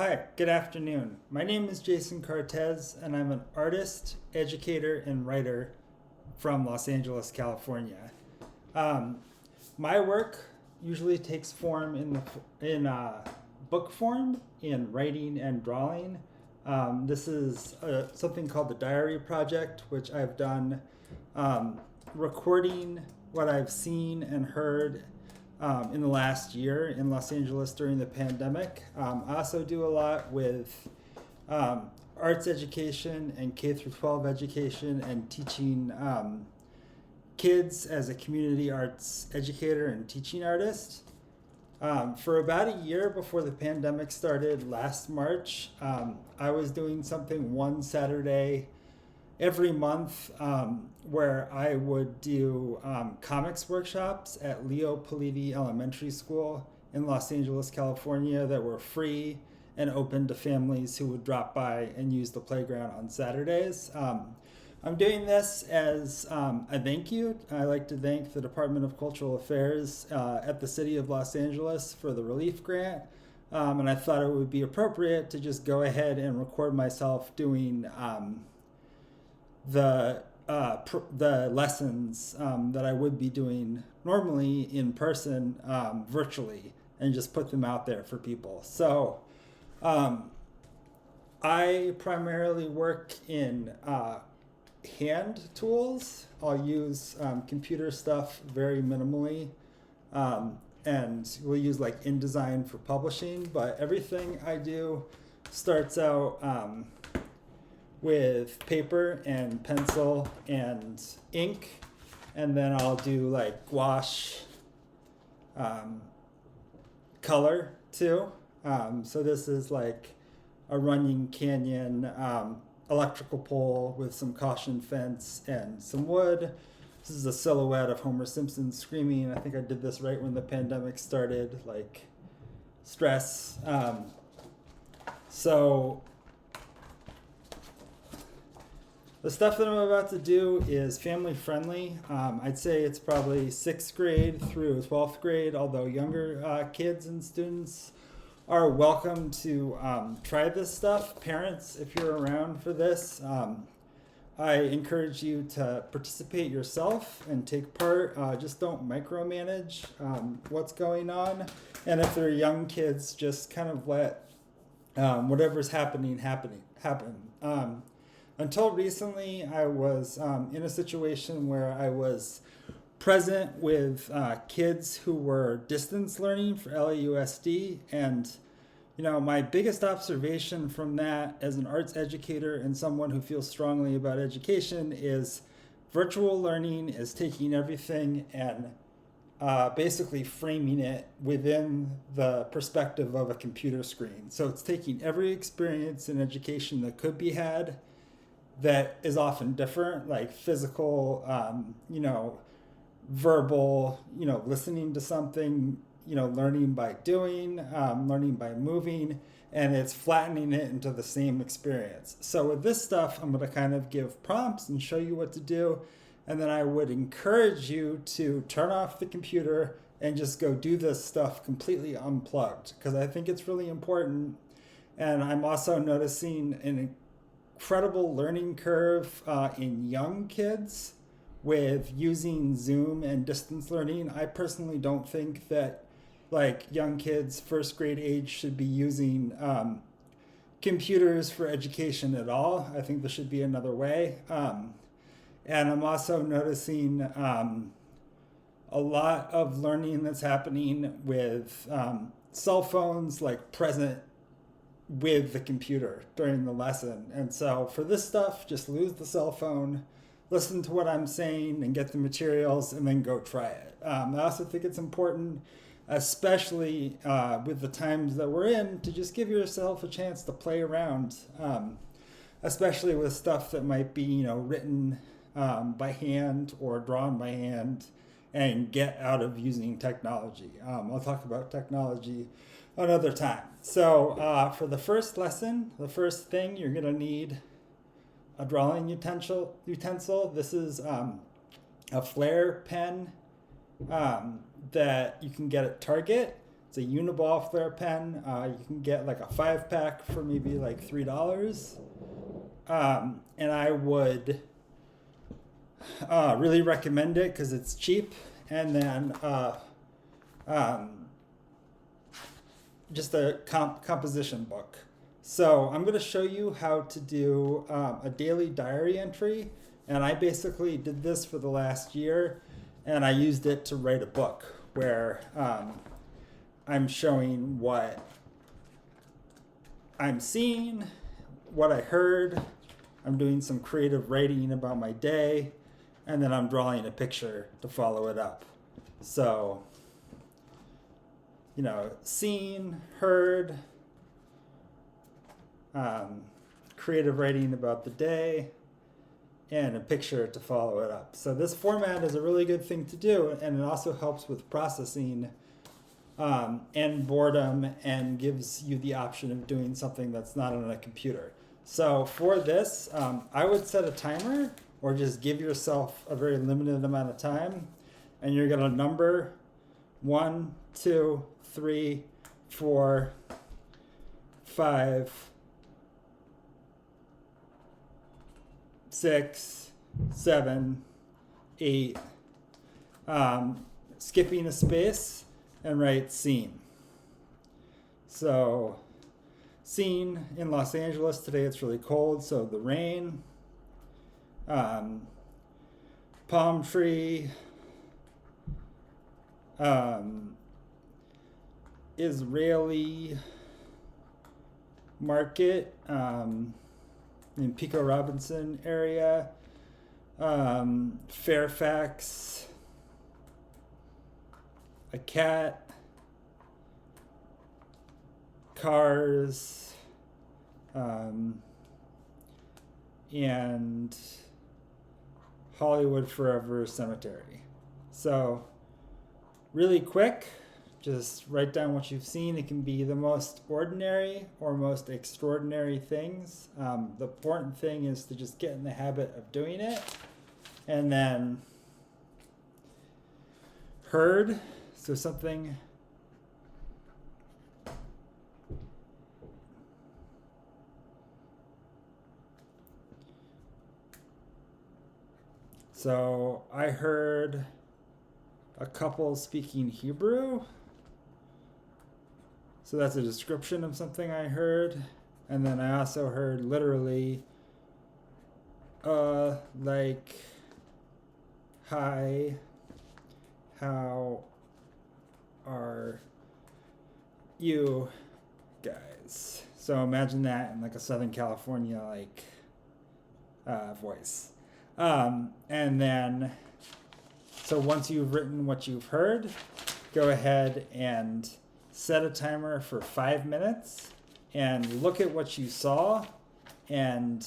Hi, good afternoon. My name is Jason Cortez, and I'm an artist, educator, and writer from Los Angeles, California. Um, my work usually takes form in book form, in writing and drawing. This is something called the Diary Project, which I've done um, recording what I've seen and heard in the last year in Los Angeles during the pandemic. I also do a lot with arts education and K through 12 education and teaching kids as a community arts educator and teaching artist. For about a year before the pandemic started last March, I was doing something one Saturday every month where I would do comics workshops at Leo Politi Elementary School in Los Angeles, California, that were free and open to families who would drop by and use the playground on Saturdays. I'm doing this as a thank you. I like to thank the Department of Cultural Affairs at the City of Los Angeles for the relief grant. And I thought it would be appropriate to just go ahead and record myself doing the lessons that I would be doing normally in person virtually, and just put them out there for people. So I primarily work in hand tools. I'll use computer stuff very minimally, and we'll use like InDesign for publishing, but everything I do starts out with paper and pencil and ink, and then I'll do like gouache color too. So this is like a Runyon Canyon electrical pole with some caution fence and some wood. This is a silhouette of Homer Simpson screaming. I think I did this right when the pandemic started, like stress. So the stuff that I'm about to do is family friendly. I'd say it's probably 6th grade through 12th grade, although younger kids and students are welcome to try this stuff. Parents, if you're around for this, I encourage you to participate yourself and take part. Just don't micromanage what's going on. And if they're young kids, just kind of let whatever's happening happen. Until recently, I was in a situation where I was present with kids who were distance learning for LAUSD. And, you know, my biggest observation from that as an arts educator and someone who feels strongly about education is virtual learning is taking everything and basically framing it within the perspective of a computer screen. So it's taking every experience in education that could be had that is often different, like physical, verbal, listening to something, learning by doing, learning by moving, and it's flattening it into the same experience. So with this stuff, I'm going to kind of give prompts and show you what to do. And then I would encourage you to turn off the computer and just go do this stuff completely unplugged, because I think it's really important. And I'm also noticing an incredible learning curve in young kids with using Zoom and distance learning. I personally don't think that like young kids 1st grade age should be using computers for education at all. I think there should be another way. And I'm also noticing a lot of learning that's happening with cell phones like present with the computer during the lesson. And so for this stuff, just lose the cell phone, listen to what I'm saying and get the materials, and then go try it. I also think it's important, especially with the times that we're in, to just give yourself a chance to play around, especially with stuff that might be, written by hand or drawn by hand, and get out of using technology. I'll talk about technology another time. So for the first lesson, the first thing you're going to need a drawing utensil. This is a Flair pen that you can get at Target. It's a Uniball Flare pen. You can get like a 5-pack for maybe like $3. And I would really recommend it because it's cheap. And then just a composition book. So I'm going to show you how to do a daily diary entry. And I basically did this for the last year, and I used it to write a book where I'm showing what I'm seeing, what I heard. I'm doing some creative writing about my day, and then I'm drawing a picture to follow it up. So, seen, heard, creative writing about the day, and a picture to follow it up. So this format is a really good thing to do, and it also helps with processing and boredom, and gives you the option of doing something that's not on a computer. So for this, I would set a timer, or just give yourself a very limited amount of time, and you're gonna number 1, 2, 3, 4, 5, 6, 7, 8, skipping a space, and write scene. So scene in Los Angeles today, it's really cold, so the rain, palm tree, Israeli market in Pico Robinson area, Fairfax, a cat, cars, and Hollywood Forever Cemetery. So really quick, just write down what you've seen. It can be the most ordinary or most extraordinary things. The important thing is to just get in the habit of doing it. And then heard, so something so I heard a couple speaking Hebrew. So that's a description of something I heard. And then I also heard literally, like, hi, how are you guys? So imagine that in like a Southern California, like, voice. And then, so once you've written what you've heard, go ahead and set a timer for 5 minutes and look at what you saw and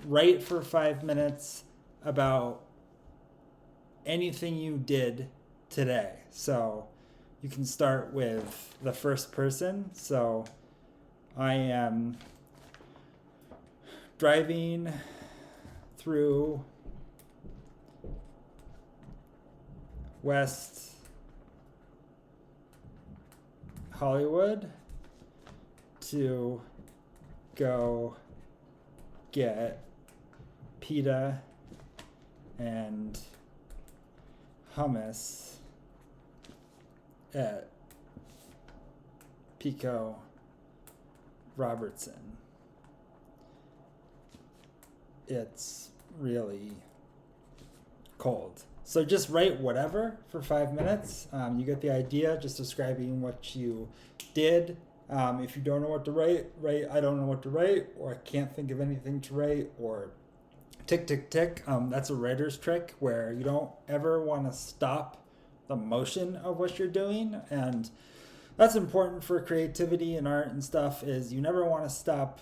write for 5 minutes about anything you did today. So you can start with the first person. So I am driving through West Hollywood to go get pita and hummus at Pico Robertson. It's really cold. So just write whatever for 5 minutes. You get the idea, just describing what you did. If you don't know what to write, I don't know what to write, or I can't think of anything to write, or tick, tick, tick. That's a writer's trick where you don't ever want to stop the motion of what you're doing. And that's important for creativity and art and stuff, is you never want to stop,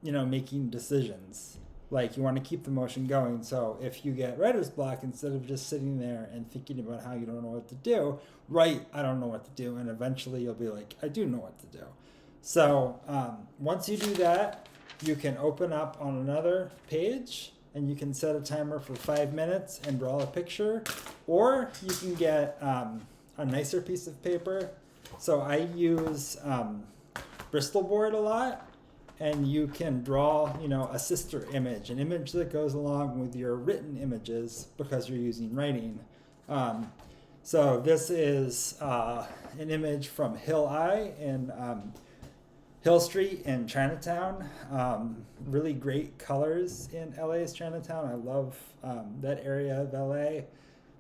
making decisions. Like, you want to keep the motion going. So if you get writer's block, instead of just sitting there and thinking about how you don't know what to do, write, I don't know what to do. And eventually you'll be like, I do know what to do. So once you do that, you can open up on another page and you can set a timer for 5 minutes and draw a picture. Or you can get a nicer piece of paper So I use Bristol board a lot, and you can draw, a sister image, an image that goes along with your written images because you're using writing. So this is an image from Hill Eye in Hill Street in Chinatown. Really great colors in LA's Chinatown. I love that area of LA.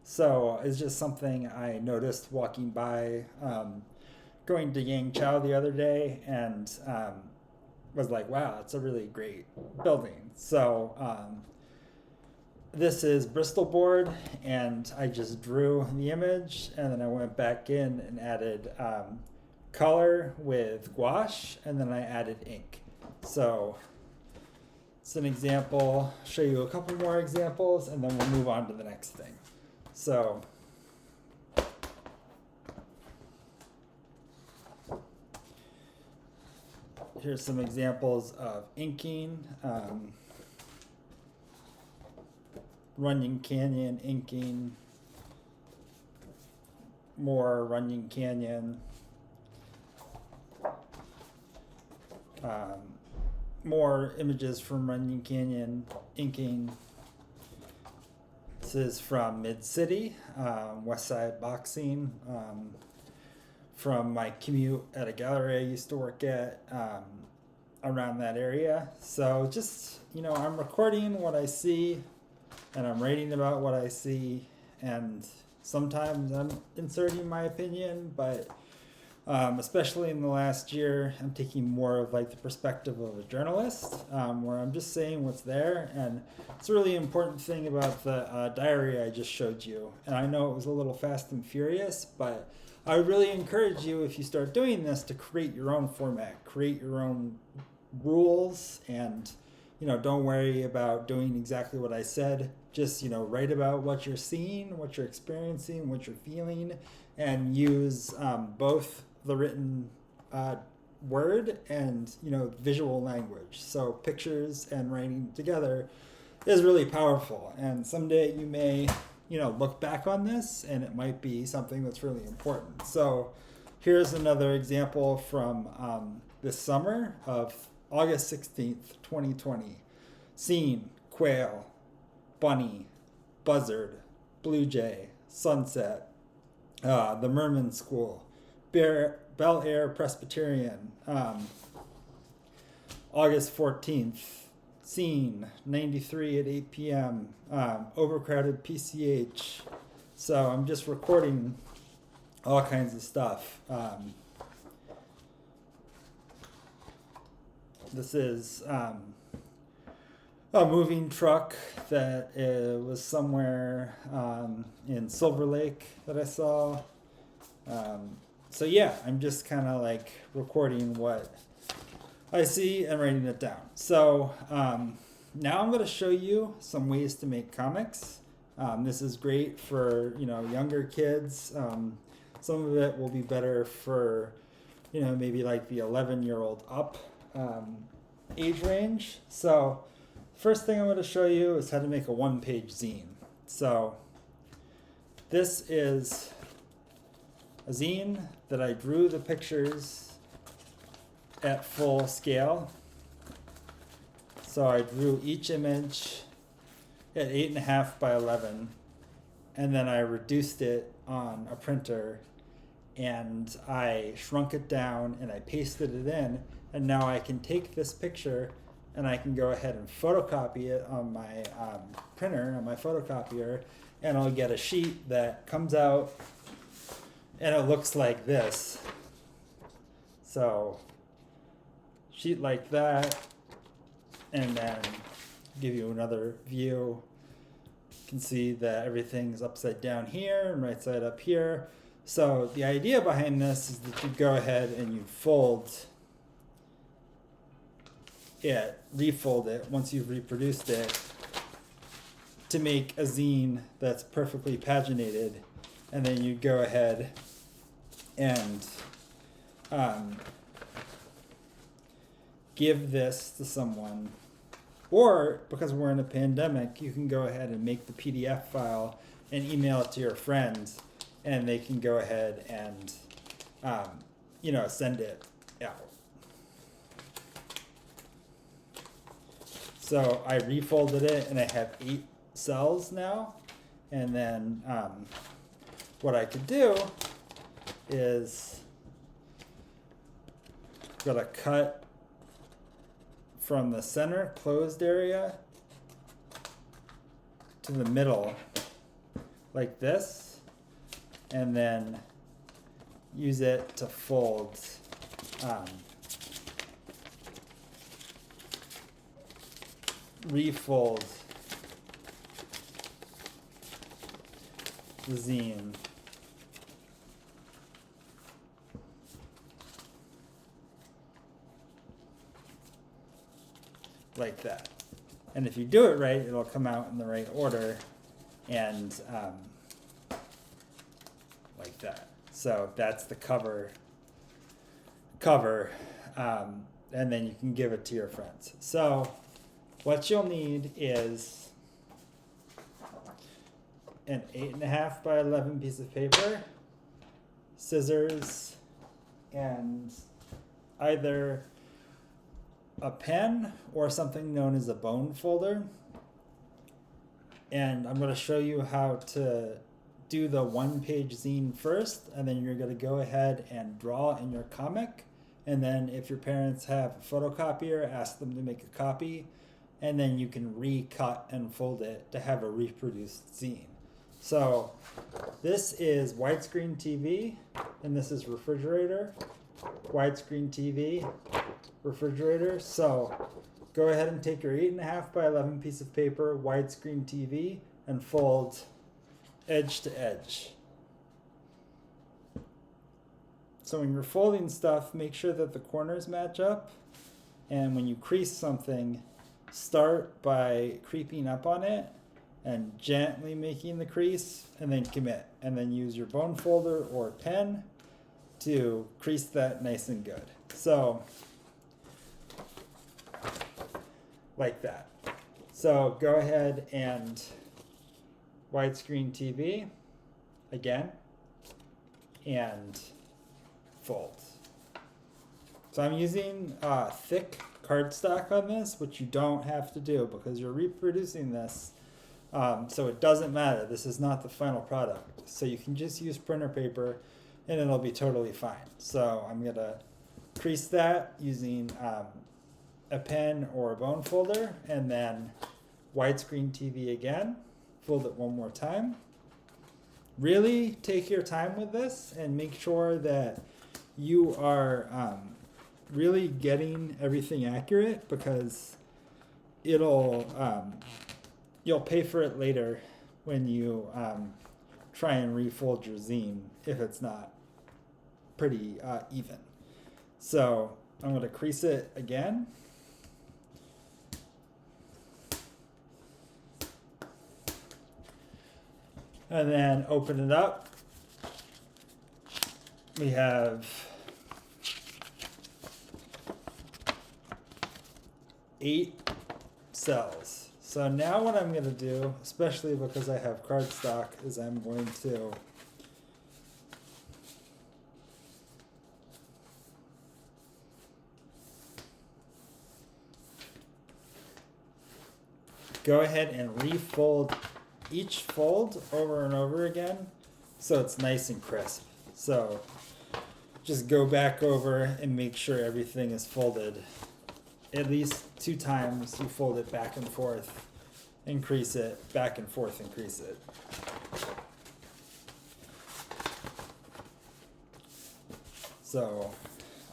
So it's just something I noticed walking by, going to Yangqiao the other day, and was like, wow, it's a really great building. So this is Bristol board, and I just drew the image, and then I went back in and added color with gouache, and then I added ink. So it's an example. I'll show you a couple more examples, and then we'll move on to the next thing. So here's some examples of inking. Runyon Canyon inking. More Runyon Canyon. More images from Runyon Canyon inking. This is from Mid-City, Westside Boxing, from my commute at a gallery I used to work at around that area. So just, I'm recording what I see, and I'm writing about what I see, and sometimes I'm inserting my opinion, but especially in the last year, I'm taking more of like the perspective of a journalist, where I'm just saying what's there. And it's a really important thing about the diary I just showed you. And I know it was a little fast and furious, but I would really encourage you, if you start doing this, to create your own format, create your own rules, and don't worry about doing exactly what I said. Just write about what you're seeing, what you're experiencing, what you're feeling, and use both the written word and visual language. So pictures and writing together is really powerful. And someday you may look back on this, and it might be something that's really important. So here's another example from this summer of August 16th, 2020. Scene: quail, bunny, buzzard, blue jay, sunset, the Merman School, Bel Air Presbyterian. August 14th, scene 93 at 8 p.m., overcrowded PCH. So I'm just recording all kinds of stuff. This is a moving truck that was somewhere in Silver Lake that I saw. So yeah, I'm just kind of like recording what I see and writing it down. So now I'm going to show you some ways to make comics. This is great for younger kids. Some of it will be better for maybe like the 11-year-old up age range. So first thing I'm going to show you is how to make a one-page zine. So this is a zine that I drew the pictures at full scale. So I drew each image at 8.5 by 11, and then I reduced it on a printer, and I shrunk it down, and I pasted it in, and now I can take this picture and I can go ahead and photocopy it on my printer, on my photocopier, and I'll get a sheet that comes out and it looks like this. So sheet like that, and then give you another view. You can see that everything's upside down here and right side up here. So the idea behind this is that you go ahead and you fold it, refold it once you've reproduced it, to make a zine that's perfectly paginated, and then you go ahead and give this to someone. Or, because we're in a pandemic, you can go ahead and make the PDF file and email it to your friends, and they can go ahead and send it out. So I refolded it and I have 8 cells now. And then what I could do is gotta cut from the center closed area to the middle like this, and then use it to fold refold the zine. Like that. And if you do it right, it'll come out in the right order, and like that. So that's the cover, and then you can give it to your friends. So what you'll need is an 8.5 by 11 piece of paper, scissors, and either a pen or something known as a bone folder. And I'm going to show you how to do the 1-page zine first, and then you're going to go ahead and draw in your comic. And then if your parents have a photocopier, ask them to make a copy, and then you can recut and fold it to have a reproduced zine. So this is widescreen TV, and this is refrigerator, widescreen TV, refrigerator. So go ahead and take your 8.5 by 11 piece of paper, widescreen TV, and fold edge to edge. So when you're folding stuff, make sure that the corners match up. And when you crease something, start by creeping up on it and gently making the crease, and then commit. And then use your bone folder or pen to crease that nice and good. So like that. So go ahead and widescreen TV again and fold. So I'm using thick cardstock on this, which you don't have to do because you're reproducing this. So it doesn't matter. This is not the final product. So you can just use printer paper and it'll be totally fine. So I'm going to crease that using a pen or a bone folder, and then widescreen TV again, fold it one more time. Really take your time with this and make sure that you are really getting everything accurate, because you'll pay for it later when you try and refold your zine if it's not pretty even. So I'm going to crease it again. And then open it up. We have 8 cells. So now what I'm going to do, especially because I have cardstock, is I'm going to go ahead and refold each fold over and over again so it's nice and crisp. So just go back over and make sure everything is folded at least 2 times. You fold it back and forth, increase it, back and forth, increase it. So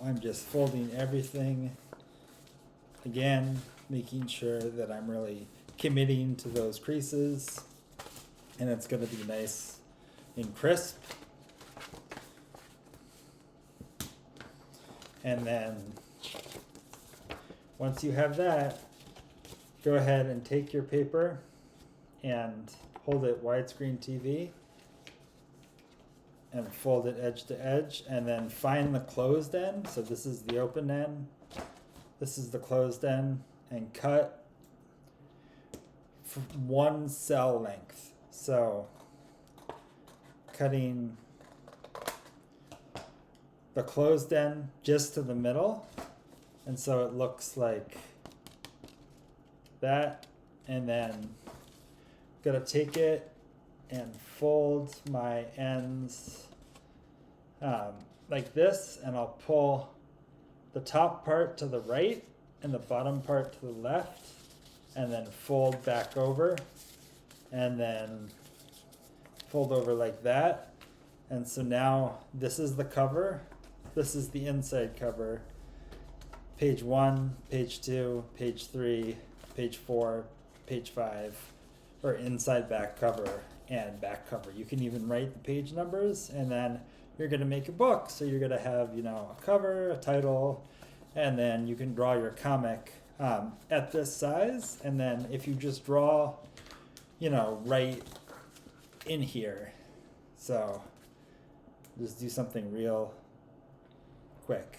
I'm just folding everything again, making sure that I'm really committing to those creases, and it's going to be nice and crisp. And then once you have that, go ahead and take your paper and hold it widescreen TV and fold it edge to edge, and then find the closed end. So this is the open end, this is the closed end, and cut 1 cell length. So cutting the closed end just to the middle. And so it looks like that. And then I'm gonna take it and fold my ends like this, and I'll pull the top part to the right and the bottom part to the left, and then fold back over, and then fold over like that. And so now this is the cover, this is the inside cover, page 1, page 2, page 3, page 4, page 5, or inside back cover and back cover. You can even write the page numbers, and then you're going to make a book. So you're going to have, a cover, a title, and then you can draw your comic at this size. And then if you just draw, right in here. So just do something real quick,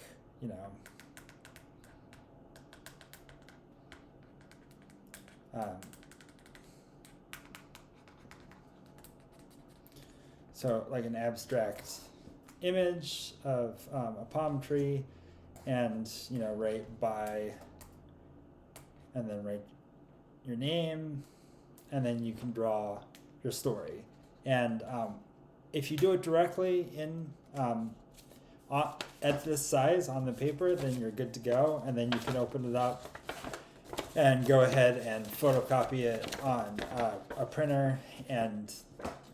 so like an abstract image of a palm tree, and write by, and then write your name, and then you can draw your story. And if you do it directly in at this size on the paper, then you're good to go. And then you can open it up and go ahead and photocopy it on a printer, and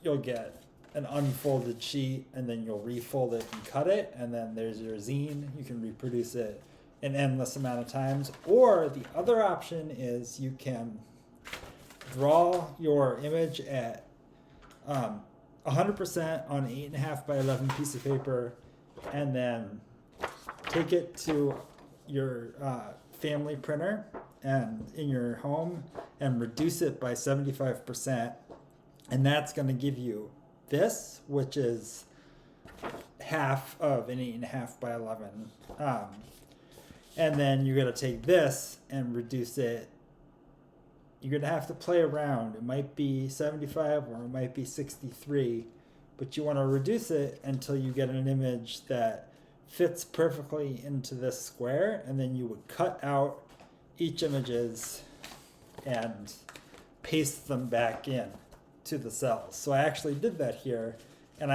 you'll get an unfolded sheet, and then you'll refold it and cut it, and then there's your zine. You can reproduce it an endless amount of times. Or the other option is you can draw your image at 100% on 8.5 by 11 piece of paper, and then take it to your family printer and in your home and reduce it by 75%, and that's going to give you this, which is half of an 8.5 by 11. And then you're going to take this and reduce it. You're going to have to play around. It might be 75 or it might be 63, but you want to reduce it until you get an image that fits perfectly into this square, and then you would cut out each images and paste them back in to the cells. So I actually did that here, and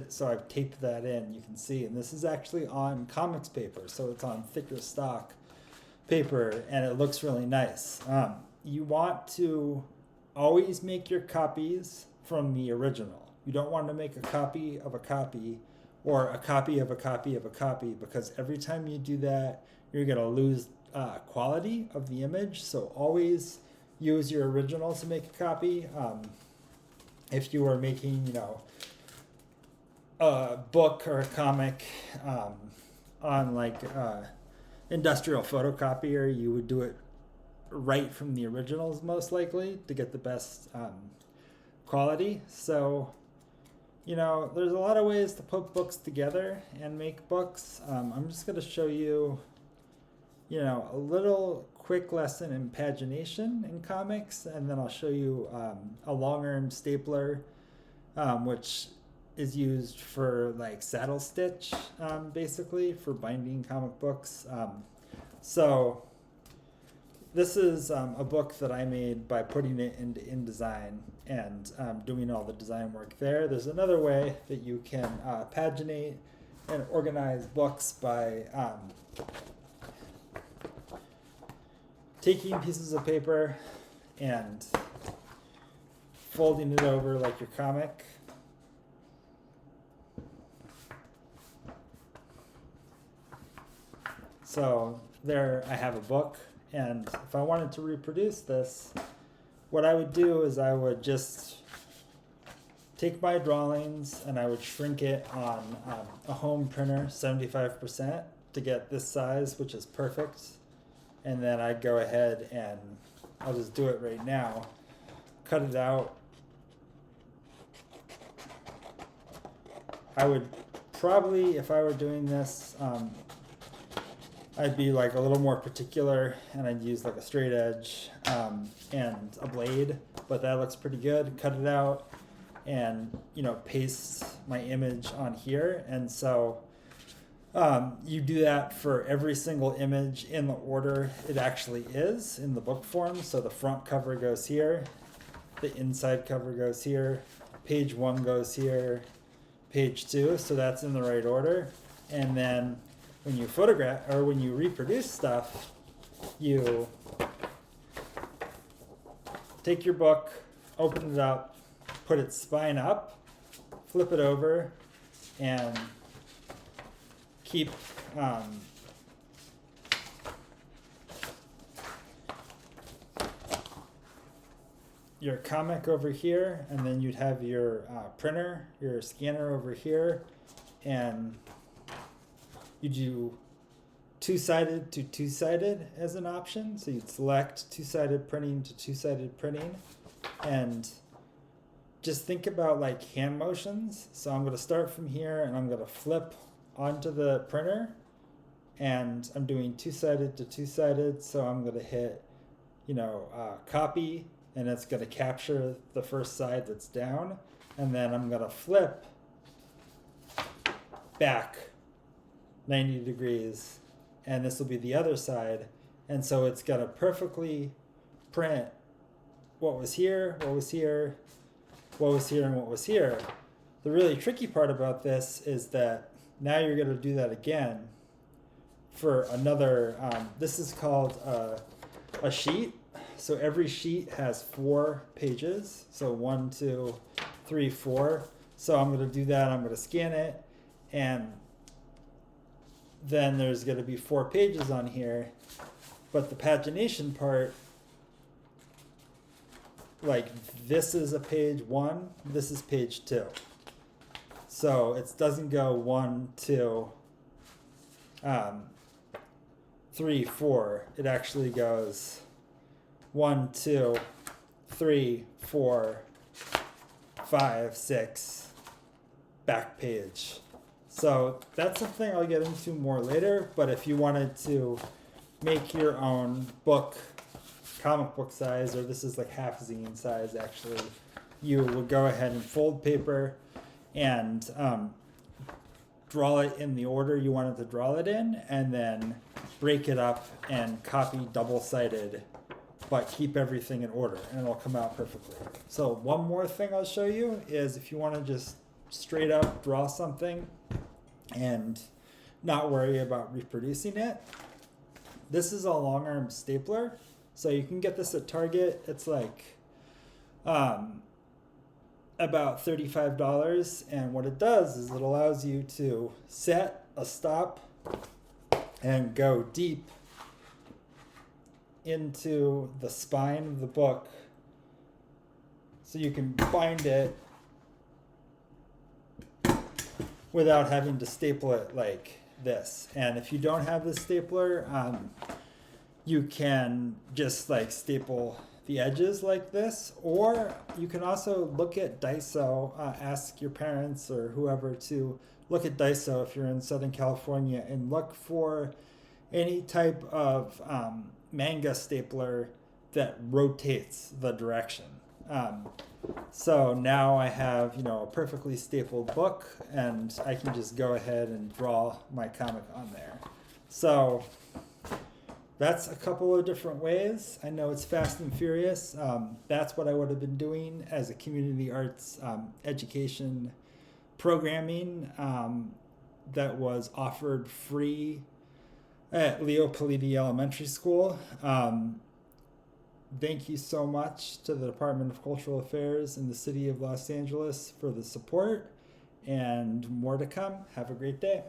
so I've taped that in, you can see, and this is actually on comics paper, so it's on thicker stock paper, and it looks really nice. You want to always make your copies from the original. You don't want to make a copy of a copy or a copy of a copy of a copy, because every time you do that, you're going to lose quality of the image. So always use your original to make a copy. If you were making, a book or a comic on like industrial photocopier, you would do it right from the originals most likely to get the best quality. So, there's a lot of ways to put books together and make books. I'm just going to show you, a little quick lesson in pagination in comics, and then I'll show you a long-arm stapler, which is used for like saddle stitch, basically for binding comic books. So this is a book that I made by putting it into InDesign and doing all the design work there. There's another way that you can paginate and organize books by taking pieces of paper and folding it over like your comic. So there I have a book, and if I wanted to reproduce this, what I would do is I would just take my drawings and I would shrink it on a home printer 75% to get this size, which is perfect. And then I'd go ahead and I'll just do it right now, cut it out. I would probably, if I were doing this, I'd be like a little more particular, and I'd use like a straight edge and a blade, but that looks pretty good. Cut it out and paste my image on here. And so You do that for every single image in the order it actually is in the book form. So the front cover goes here, the inside cover goes here, page 1 goes here, page 2, so that's in the right order. And then when you photograph or when you reproduce stuff, you take your book, open it up, put its spine up, flip it over, and keep your comic over here, and then you'd have your printer, your scanner over here, and you do two-sided to two-sided as an option. So you'd select two-sided printing to two-sided printing, and just think about like hand motions. So I'm going to start from here, and I'm going to flip onto the printer, and I'm doing two-sided to two-sided. So I'm going to hit, copy, and it's going to capture the first side that's down, and then I'm going to flip back 90 degrees, and this will be the other side, and so it's going to perfectly print what was here, what was here, what was here, and what was here. The really tricky part about this is that now you're going to do that again for another, this is called a sheet. So every sheet has 4 pages. So 1, 2, 3, 4. So I'm going to do that. I'm going to scan it. And then there's going to be 4 pages on here. But the pagination part, like this is a page 1, this is page 2. So it doesn't go 1, 2, 3, 4. It actually goes 1, 2, 3, 4, 5, 6, back page. So that's something I'll get into more later, but if you wanted to make your own book, comic book size, or this is like half zine size actually, you would go ahead and fold paper and draw it in the order you wanted to draw it in, and then break it up and copy double-sided, but keep everything in order, and it'll come out perfectly. So one more thing I'll show you is if you want to just straight up draw something and not worry about reproducing it, this is a long arm stapler. So you can get this at Target. It's like about $35, and what it does is it allows you to set a stop and go deep into the spine of the book, so you can bind it without having to staple it like this. And if you don't have this stapler, you can just like staple the edges like this, or you can also look at Daiso, ask your parents or whoever to look at Daiso if you're in Southern California, and look for any type of manga stapler that rotates the direction. So now I have, a perfectly stapled book, and I can just go ahead and draw my comic on there. So that's a couple of different ways. I know it's fast and furious. That's what I would have been doing as a community arts education programming that was offered free at Leo Politi Elementary School. Thank you so much to the Department of Cultural Affairs in the City of Los Angeles for the support, and more to come. Have a great day.